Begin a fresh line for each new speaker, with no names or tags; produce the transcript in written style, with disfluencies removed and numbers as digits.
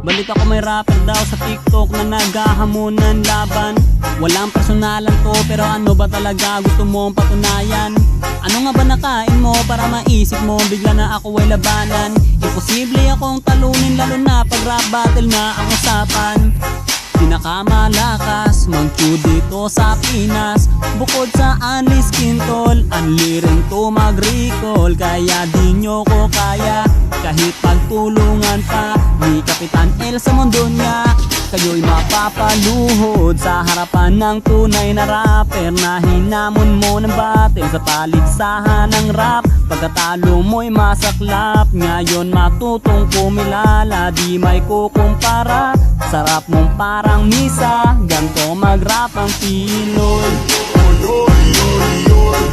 Balik ako may rapper daw sa TikTok na naghahamunan laban. Walang personalan to pero ano ba talaga gusto mong patunayan? Ano nga ba nakain mo para maisip mo bigla na ako ay labanan? Imposible akong talunin lalo na pag rap battle na ang usapan. Pinakamalakas mag-2 dito sa Pinas. Bukod sa Unleashed Quintol, unli rin to mag-recall. Kaya di nyo ko kaya kahit pagtulungan pa ni Kapitan El sa mundo niya. Kayo'y mapapaluhod sa harapan ng tunay na rapper na hinamon mo ng battle sa paligsahan ng rap. Pagkatalo mo'y masaklap, ngayon matutong kumilala, di may kukumpara. Sarap mong parang misa, ganto mag-rap ang Pinoy.
Oy, oy, oy, oy,